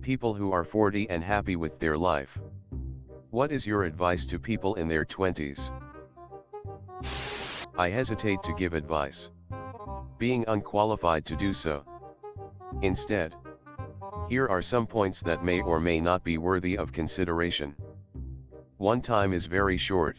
People who are 40 and happy with their life. What is your advice to people in their 20s? I hesitate to give advice, being unqualified to do so. Instead, here are some points that may or may not be worthy of consideration. 1. Time is very short,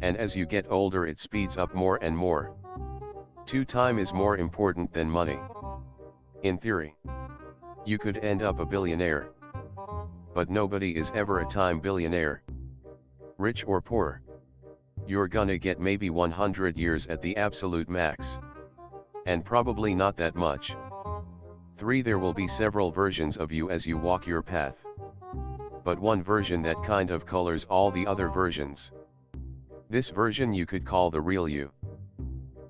and as you get older it speeds up more and more. 2. Time is more important than money. In theory, you could end up a billionaire, but nobody is ever a time billionaire. Rich or poor, you're gonna get maybe 100 years at the absolute max, and probably not that much. 3. There will be several versions of you as you walk your path, but one version that kind of colors all the other versions. This version you could call the real you.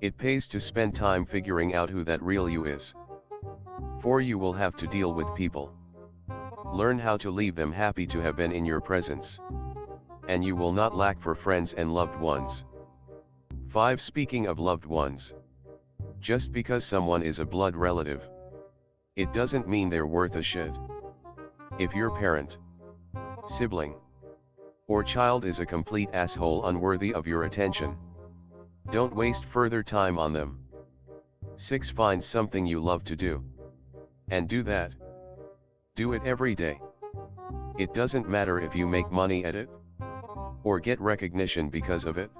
It pays to spend time figuring out who that real you is. 4. You will have to deal with people. Learn how to leave them happy to have been in your presence, and you will not lack for friends and loved ones. 5. Speaking of loved ones, just because someone is a blood relative, it doesn't mean they're worth a shit. If your parent, sibling, or child is a complete asshole unworthy of your attention, don't waste further time on them. 6. Find something you love to do, and do that. Do it every day. It doesn't matter if you make money at it, or get recognition because of it.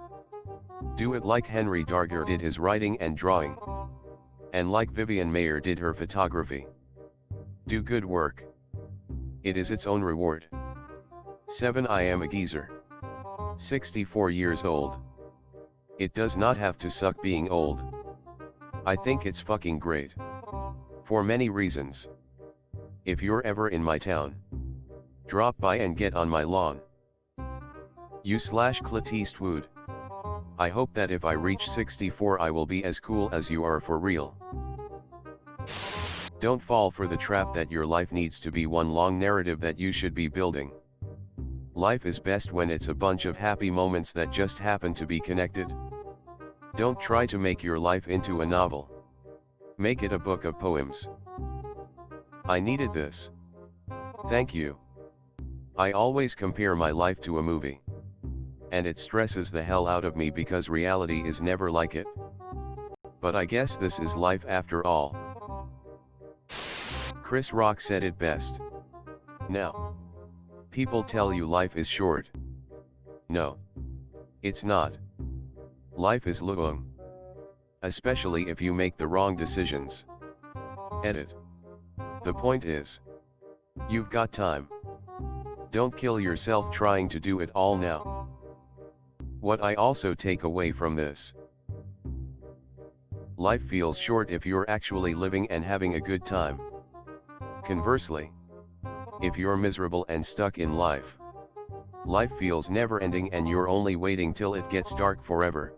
Do it like Henry Darger did his writing and drawing, and like Vivian Mayer did her photography. Do good work. It is its own reward. 7. I am a geezer. 64 years old. It does not have to suck being old. I think it's fucking great. For many reasons. If you're ever in my town, drop by and get on my lawn. Clint Eastwood. I hope that if I reach 64 I will be as cool as you are for real. Don't fall for the trap that your life needs to be one long narrative that you should be building. Life is best when it's a bunch of happy moments that just happen to be connected. Don't try to make your life into a novel. Make it a book of poems. I needed this. Thank you. I always compare my life to a movie, and it stresses the hell out of me because reality is never like it. But I guess this is life after all. Chris Rock said it best. Now, people tell you life is short. No, it's not. Life is long. Especially if you make the wrong decisions. Edit. The point is, you've got time. Don't kill yourself trying to do it all now. What I also take away from this: life feels short if you're actually living and having a good time. Conversely, if you're miserable and stuck in life, life feels never-ending and you're only waiting till it gets dark forever.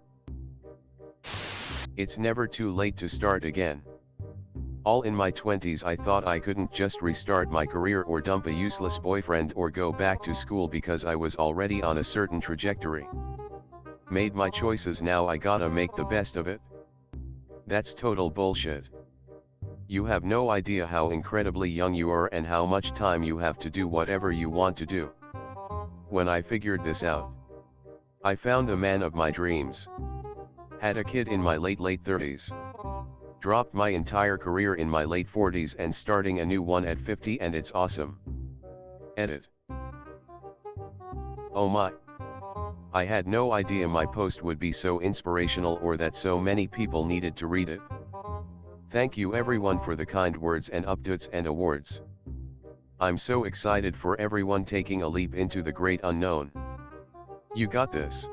It's never too late to start again. All in my 20s I thought I couldn't just restart my career or dump a useless boyfriend or go back to school because I was already on a certain trajectory. Made my choices, now I gotta make the best of it. That's total bullshit. You have no idea how incredibly young you are and how much time you have to do whatever you want to do. When I figured this out, I found the man of my dreams. Had a kid in my late 30s. Dropped my entire career in my late 40s and starting a new one at 50, and it's awesome. Edit. Oh my. I had no idea my post would be so inspirational or that so many people needed to read it. Thank you everyone for the kind words and updates and awards. I'm so excited for everyone taking a leap into the great unknown. You got this.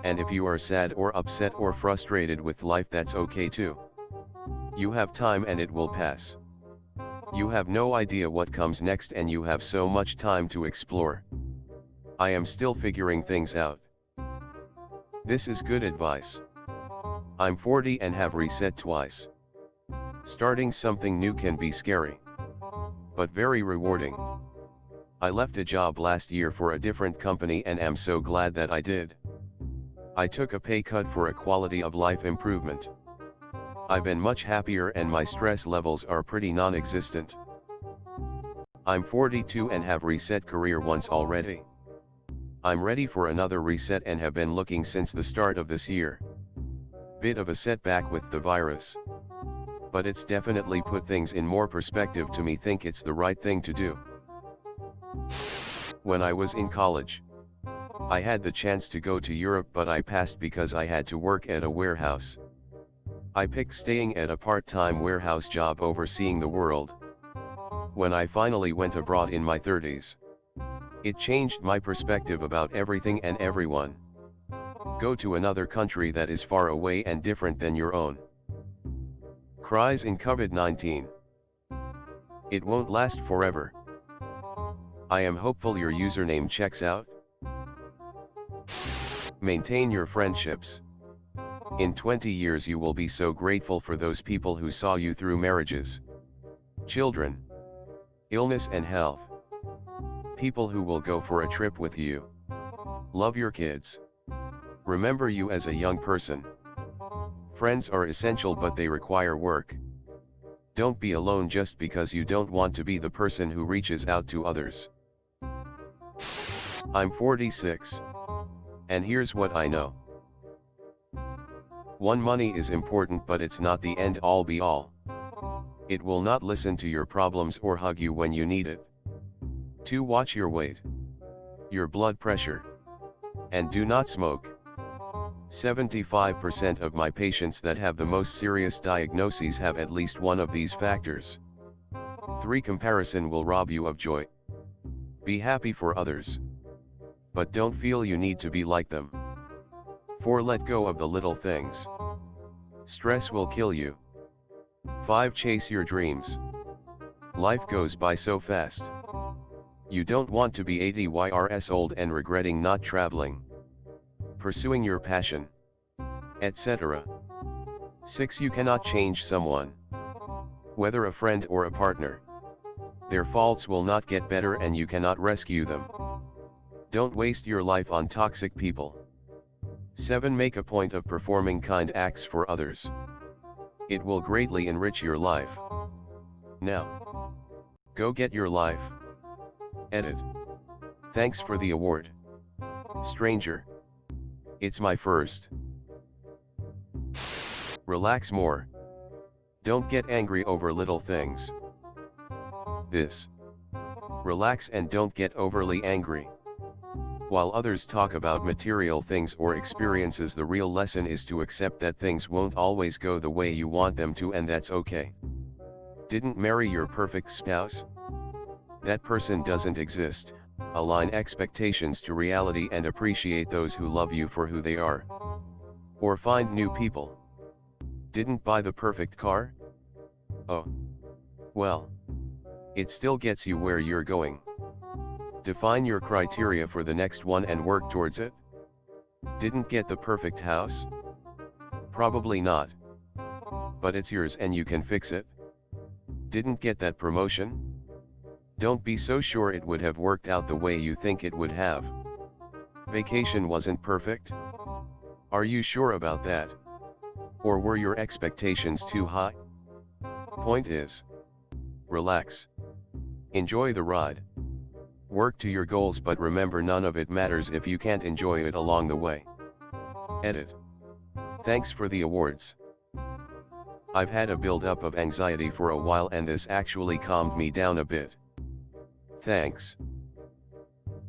And if you are sad or upset or frustrated with life, that's okay too. You have time and it will pass. You have no idea what comes next and you have so much time to explore. I am still figuring things out. This is good advice. I'm 40 and have reset twice. Starting something new can be scary, but very rewarding. I left a job last year for a different company and am so glad that I did. I took a pay cut for a quality of life improvement. I've been much happier and my stress levels are pretty non-existent. I'm 42 and have reset career once already. I'm ready for another reset and have been looking since the start of this year. Bit of a setback with the virus. But it's definitely put things in more perspective to me, think it's the right thing to do. When I was in college, I had the chance to go to Europe, but I passed because I had to work at a warehouse. I picked staying at a part-time warehouse job overseeing the world. When I finally went abroad in my 30s, it changed my perspective about everything and everyone. Go to another country that is far away and different than your own. Cries in COVID-19. It won't last forever. I am hopeful your username checks out. Maintain your friendships. In 20 years you will be so grateful for those people who saw you through marriages, children, illness and health. People who will go for a trip with you. Love your kids. Remember you as a young person. Friends are essential, but they require work. Don't be alone just because you don't want to be the person who reaches out to others. I'm 46. And here's what I know. 1. Money is important, but it's not the end all be all. It will not listen to your problems or hug you when you need it. 2. Watch your weight, your blood pressure, and do not smoke. 75% of my patients that have the most serious diagnoses have at least one of these factors. 3. Comparison will rob you of joy. Be happy for others, but don't feel you need to be like them. 4. Let go of the little things. Stress will kill you. 5. Chase your dreams. Life goes by so fast. You don't want to be 80 years old and regretting not traveling, pursuing your passion, etc. 6. You cannot change someone, whether a friend or a partner. Their faults will not get better and you cannot rescue them. Don't waste your life on toxic people. 7. Make a point of performing kind acts for others. It will greatly enrich your life. Now, go get your life. Edit. Thanks for the award, stranger. It's my first. Relax more. Don't get angry over little things. This. Relax and don't get overly angry. While others talk about material things or experiences, the real lesson is to accept that things won't always go the way you want them to, and that's okay. Didn't marry your perfect spouse? That person doesn't exist. Align expectations to reality and appreciate those who love you for who they are. Or find new people. Didn't buy the perfect car? Oh. Well. It still gets you where you're going. Define your criteria for the next one and work towards it. Didn't get the perfect house? Probably not. But it's yours and you can fix it. Didn't get that promotion? Don't be so sure it would have worked out the way you think it would have. Vacation wasn't perfect? Are you sure about that? Or were your expectations too high? Point is, relax. Enjoy the ride. Work to your goals, but remember none of it matters if you can't enjoy it along the way. Edit. Thanks for the awards. I've had a build-up of anxiety for a while and this actually calmed me down a bit. Thanks.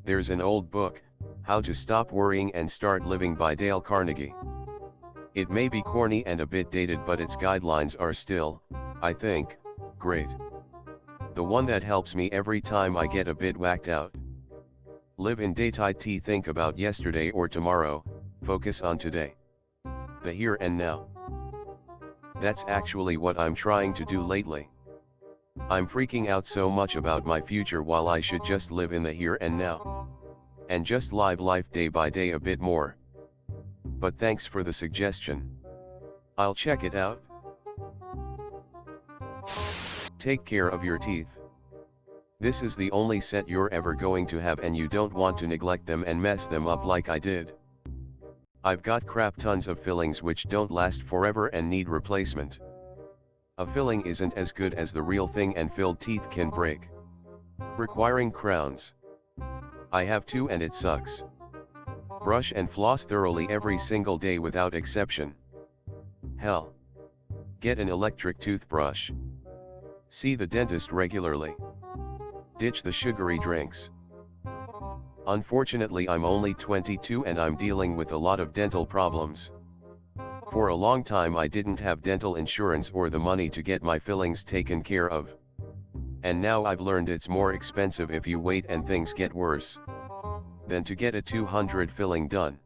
There's an old book, How to Stop Worrying and Start Living by Dale Carnegie. It may be corny and a bit dated, but its guidelines are still, I think, great. The one that helps me every time I get a bit whacked out. Live in daytime, think about yesterday or tomorrow, focus on today. The here and now. That's actually what I'm trying to do lately. I'm freaking out so much about my future while I should just live in the here and now. And just live life day by day a bit more. But thanks for the suggestion. I'll check it out. Take care of your teeth. This is the only set you're ever going to have and you don't want to neglect them and mess them up like I did. I've got crap tons of fillings which don't last forever and need replacement. A filling isn't as good as the real thing and filled teeth can break. Requiring crowns. I have two and it sucks. Brush and floss thoroughly every single day without exception. Hell. Get an electric toothbrush. See the dentist regularly. Ditch the sugary drinks. Unfortunately, I'm only 22 and I'm dealing with a lot of dental problems. For a long time I didn't have dental insurance or the money to get my fillings taken care of. And now I've learned it's more expensive if you wait and things get worse than to get a 200 filling done.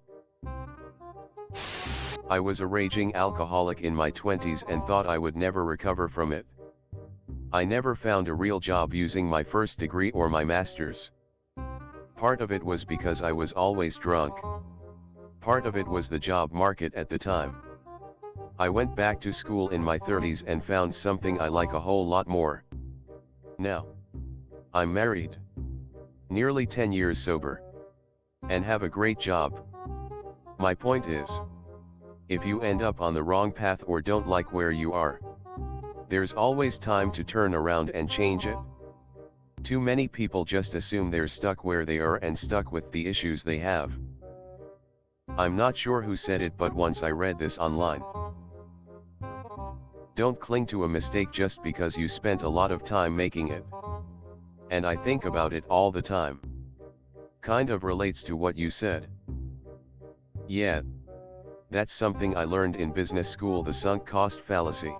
I was a raging alcoholic in my 20s and thought I would never recover from it. I never found a real job using my first degree or my master's. Part of it was because I was always drunk. Part of it was the job market at the time. I went back to school in my 30s and found something I like a whole lot more. Now, I'm married, nearly 10 years sober, and have a great job. My point is, if you end up on the wrong path or don't like where you are, there's always time to turn around and change it. Too many people just assume they're stuck where they are and stuck with the issues they have. I'm not sure who said it, but once I read this online. Don't cling to a mistake just because you spent a lot of time making it. And I think about it all the time. Kind of relates to what you said. Yeah. That's something I learned in business school, the sunk cost fallacy.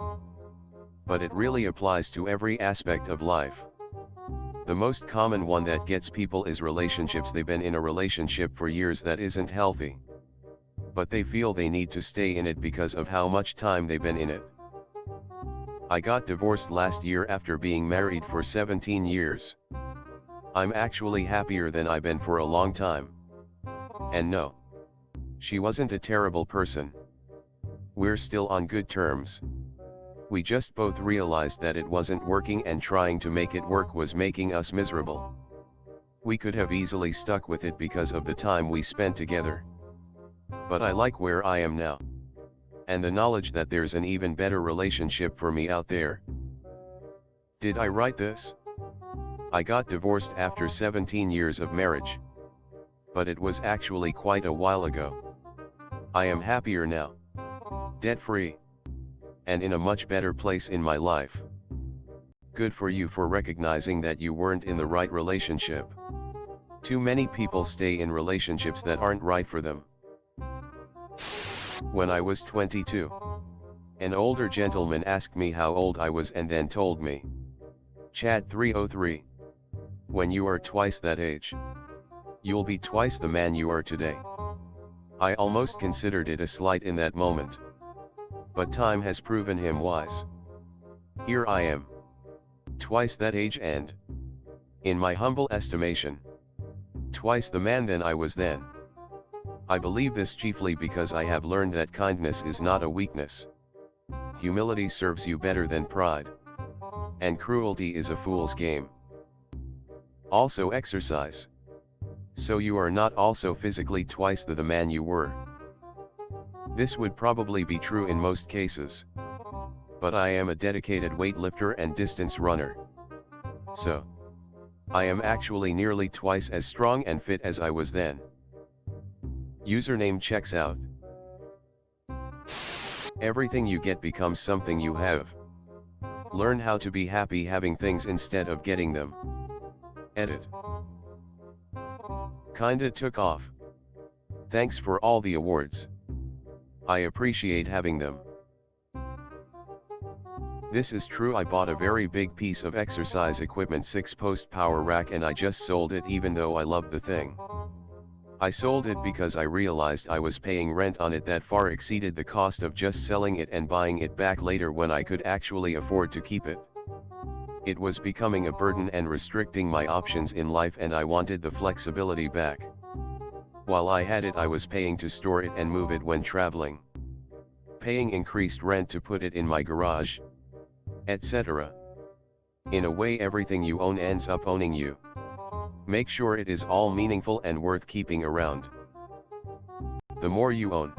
But it really applies to every aspect of life. The most common one that gets people is relationships. They've been in a relationship for years that isn't healthy, but they feel they need to stay in it because of how much time they've been in it. I got divorced last year after being married for 17 years. I'm actually happier than I've been for a long time. And no, she wasn't a terrible person. We're still on good terms. We just both realized that it wasn't working and trying to make it work was making us miserable. We could have easily stuck with it because of the time we spent together. But I like where I am now. And the knowledge that there's an even better relationship for me out there. Did I write this? I got divorced after 17 years of marriage. But it was actually quite a while ago. I am happier now. Debt-free. And in a much better place in my life. Good for you for recognizing that you weren't in the right relationship. Too many people stay in relationships that aren't right for them. When I was 22, an older gentleman asked me how old I was and then told me, Chad 303. When you are twice that age, you'll be twice the man you are today. I almost considered it a slight in that moment. But time has proven him wise. Here I am, twice that age and, in my humble estimation, twice the man than I was then. I believe this chiefly because I have learned that kindness is not a weakness. Humility serves you better than pride. And cruelty is a fool's game. Also exercise. So you are not also physically twice the man you were. This would probably be true in most cases. But I am a dedicated weightlifter and distance runner. So, I am actually nearly twice as strong and fit as I was then. Username checks out. Everything you get becomes something you have. Learn how to be happy having things instead of getting them. Edit. Kinda took off. Thanks for all the awards. I appreciate having them. This is true. I bought a very big piece of exercise equipment, 6-post power rack, and I just sold it even though I loved the thing. I sold it because I realized I was paying rent on it that far exceeded the cost of just selling it and buying it back later when I could actually afford to keep it. It was becoming a burden and restricting my options in life, and I wanted the flexibility back. While I had it, I was paying to store it and move it when traveling. Paying increased rent to put it in my garage, etc. In a way, everything you own ends up owning you. Make sure it is all meaningful and worth keeping around. The more you own,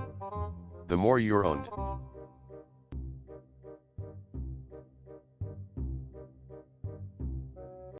the more you're owned.